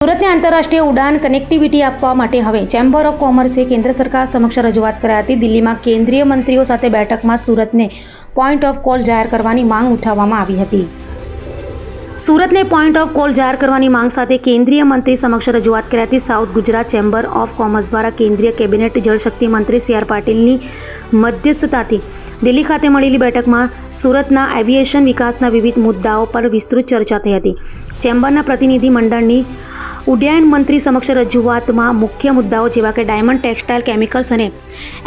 સુરતને આંતરરાષ્ટ્રીય ઉડાન કનેક્ટિવિટી આપવા માટે હવે ચેમ્બર ઓફ કોમર્સે કેન્દ્ર સરકાર સમક્ષ રજૂઆત કરાઈ હતી। દિલ્હીમાં કેન્દ્રીય મંત્રીઓ સાથે બેઠકમાં સુરતને પોઈન્ટ ઓફ કોલ જાહેર કરવાની માંગ ઉઠાવવામાં આવી હતી। સુરતને પોઈન્ટ ઓફ કોલ જાહેર કરવાની માંગ સાથે કેન્દ્રીય મંત્રી સમક્ષ રજૂઆત કરાઈ હતી। South Gujarat chamber of commerce દ્વારા કેન્દ્રીય કેબિનેટ જળશક્તિ મંત્રી સી આર પાટીલની મધ્યસ્થતાથી દિલ્હી ખાતે મળેલી બેઠકમાં સુરતના એવિએશન વિકાસના વિવિધ મુદ્દાઓ પર વિસ્તૃત ચર્ચા થઈ હતી। ચેમ્બરના પ્રતિનિધિ મંડળની ઉડ્ડયન મંત્રી સમક્ષ રજૂઆતમાં મુખ્ય મુદ્દાઓ જેવા કે ડાયમંડ ટેક્સટાઇલ કેમિકલ્સ અને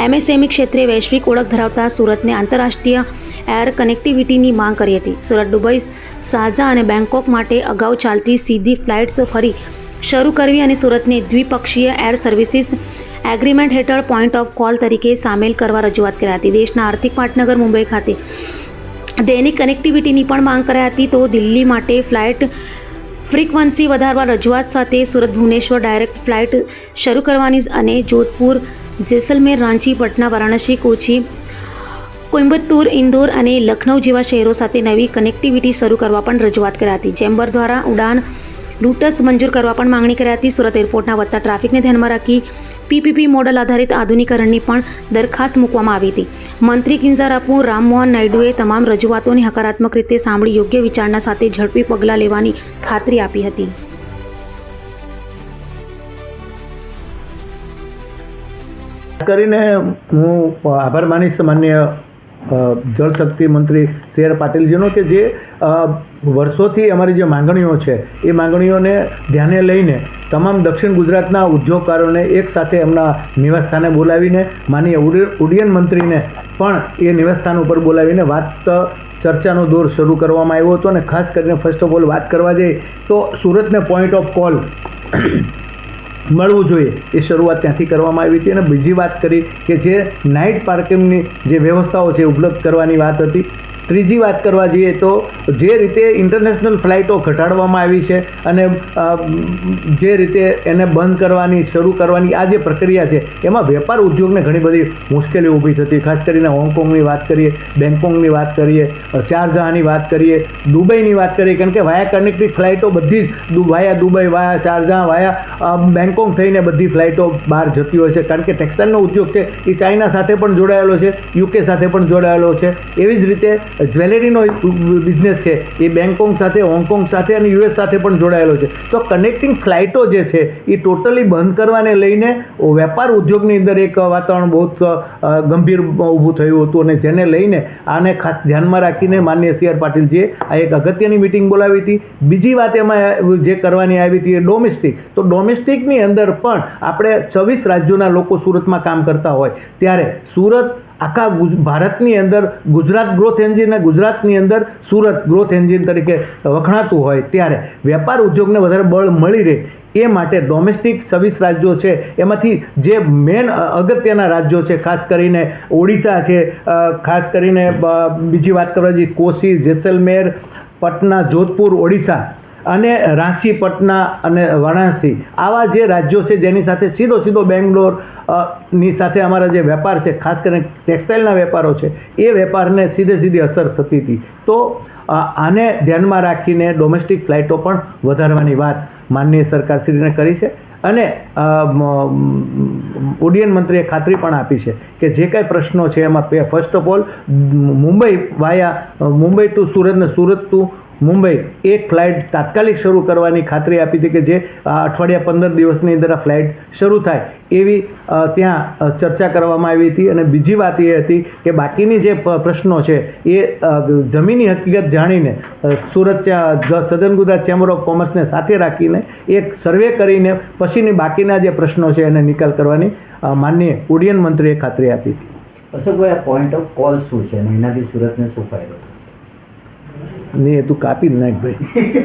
એમએસએમઈ ક્ષેત્રે વૈશ્વિક ઓળખ ધરાવતા સુરતને આંતરરાષ્ટ્રીય એર કનેક્ટિવિટીની માંગ કરી હતી। સુરત, દુબઈ, શારજા અને બેંકોક માટે અગાઉ ચાલતી સીધી ફ્લાઇટ્સ ફરી શરૂ કરવી અને સુરતને દ્વિપક્ષીય એર સર્વિસીસ એગ્રીમેન્ટ હેઠળ પોઈન્ટ ઓફ કોલ તરીકે સામેલ કરવા રજૂઆત કરી હતી। દેશના આર્થિક પાટનગર મુંબઈ ખાતે દૈનિક કનેક્ટિવિટીની પણ માંગ કરાઈ હતી। તો દિલ્હી માટે ફ્લાઇટ ફ્રીક્વન્સી વધારવા રજૂઆત સાથે સુરત ભુવનેશ્વર ડાયરેક્ટ ફ્લાઇટ શરૂ કરવાની અને જોધપુર, જેસલમેર, રાંચી, પટના, વારાણસી, કોચી, કોઇમ્બતુર, ઇન્દોર અને લખનઉ જેવા શહેરો સાથે નવી કનેક્ટિવિટી શરૂ કરવા પણ રજૂઆત કરી હતી। ચેમ્બર દ્વારા ઉડાન રૂટસ મંજૂર કરવા પણ માંગણી કરી હતી। સુરત એરપોર્ટના વધતા ટ્રાફિકને ધ્યાનમાં રાખી પીપીપી મોડલ આધારિત આધુનિકરણની પણ દરખાસ્ત મૂકવામાં આવી હતી। મંત્રી કિંઝારાપુ રામમોહન નાયડુએ તમામ રજૂઆતોને હકારાત્મક રીતે સાંભળી યોગ્ય વિચારણા સાથે ઝડપી પગલાં લેવાની ખાતરી આપી હતી। કરીને હું આભાર માનીશ માનનીય જળશક્તિ મંત્રી સી આર પાટીલજીનો કે જે વર્ષોથી અમારી જે માંગણીઓ છે એ માંગણીઓને ધ્યાને લઈને તમામ દક્ષિણ ગુજરાતના ઉદ્યોગકારોને એક સાથે એમના નિવાસસ્થાને બોલાવીને માનનીય ઉડ્ડયન મંત્રીને પણ એ નિવાસસ્થાન ઉપર બોલાવીને ચર્ચાનો દોર શરૂ કરવામાં આવ્યો હતો। અને ખાસ કરીને ફર્સ્ટ ઓફ ઓલ વાત કરવા જઈએ તો સુરતને પોઈન્ટ ઓફ કોલ મળવું જોઈએ એ શરૂઆત ત્યાંથી કરવામાં આવી હતી। અને બીજી વાત કરી કે જે નાઇટ પાર્કિંગની જે વ્યવસ્થાઓ છે ઉપલબ્ધ કરવાની વાત હતી। ત્રીજી વાત કરવા જઈએ તો જે રીતે ઇન્ટરનેશનલ ફ્લાઇટો ઘટાડવામાં આવી છે અને જે રીતે એને બંધ કરવાની શરૂ કરવાની આ જે પ્રક્રિયા છે એમાં વેપાર ઉદ્યોગને ઘણી બધી મુશ્કેલીઓ ઊભી થતી। ખાસ કરીને હોંગકોંગની વાત કરીએ, બેંકોકની વાત કરીએ, શારજાહની વાત કરીએ, દુબઈની વાત કરીએ, કારણ કે વાયા કનેક્ટિંગ ફ્લાઇટો બધી જ વાયા દુબઈ, વાયા શારજાહ, વાયા બેંકોક થઈને બધી ફ્લાઇટો બહાર જતી હોય છે। કારણ કે ટેક્સટાઇલનો ઉદ્યોગ છે એ ચાઇના સાથે પણ જોડાયેલો છે, યુકે સાથે પણ જોડાયેલો છે। એવી જ રીતે જ્વેલરીનો બિઝનેસ છે એ બેંકોક સાથે, હોંગકોંગ સાથે અને યુએસ સાથે પણ જોડાયેલો છે। તો કનેક્ટિંગ ફ્લાઇટો જે છે એ ટોટલી બંધ કરવાને લઈને વેપાર ઉદ્યોગની અંદર એક વાતાવરણ બહુ ગંભીર ઊભું થયું હતું અને જેને લઈને આને ખાસ ધ્યાનમાં રાખીને માનનીય સી આર પાટીલજીએ આ એક અગત્યની મિટિંગ બોલાવી હતી। બીજી વાત એમાં જે કરવાની આવી હતી એ ડોમેસ્ટિક, તો ડોમેસ્ટિકની અંદર પણ આપણે 24 રાજ્યોના લોકો સુરતમાં કામ કરતા હોય ત્યારે સુરત આખા ભારતની અંદર ગુજરાત ગ્રોથ એન્જિન અને ગુજરાતની અંદર સુરત ગ્રોથ એન્જિન તરીકે વખણાતું હોય ત્યારે વેપાર ઉદ્યોગને વધારે બળ મળી રહે એ માટે ડોમેસ્ટિક 26 રાજ્યો છે એમાંથી જે મેન અગત્યના રાજ્યો છે ખાસ કરીને ઓડિશા છે, ખાસ કરીને બીજી વાત કરવા જઈએ કોશી, જેસલમેર, પટના, જોધપુર, ઓડિશા અને રાંચી, પટના અને વારાણસી આવા જે રાજ્યો છે જેની સાથે સીધો બેંગ્લોર ની સાથે અમારા જે વેપાર છે ખાસ કરીને ટેક્સટાઇલના વેપારો છે એ વેપારને સીધી અસર થતી હતી। તો આને ધ્યાનમાં રાખીને ડોમેસ્ટિક ફ્લાઇટો પણ વધારવાની વાત માનનીય સરકારશ્રીને કરી છે અને ઉડ્ડયન મંત્રીએ ખાતરી પણ આપી છે કે જે કાંઈ પ્રશ્નો છે એમાં first of all Mumbai to Surat ને સુરત ટુ મુંબઈ એક ફ્લાઇટ તાત્કાલિક શરૂ કરવાની ખાતરી આપી હતી કે જે અઠવાડિયા 15 દિવસની અંદર આ ફ્લાઇટ શરૂ થાય એવી ત્યાં ચર્ચા કરવામાં આવી હતી। અને બીજી વાત એ હતી કે બાકીની જે પ્રશ્નો છે એ જમીની હકીકત જાણીને સુરત સદન ગુજરાત ચેમ્બર ઓફ કોમર્સને સાથે રાખીને એક સર્વે કરીને પછીની બાકીના જે પ્રશ્નો છે એને નિકાલ કરવાની માનનીય ઉડ્ડયન મંત્રીએ ખાતરી આપી હતી। અશોકભાઈ, આ પોઈન્ટ ઓફ કોલ શું છે અને એનાથી સુરતને શું ફાયદો થશે? નહીં, એ તું કાપી જ નાખ ભાઈ।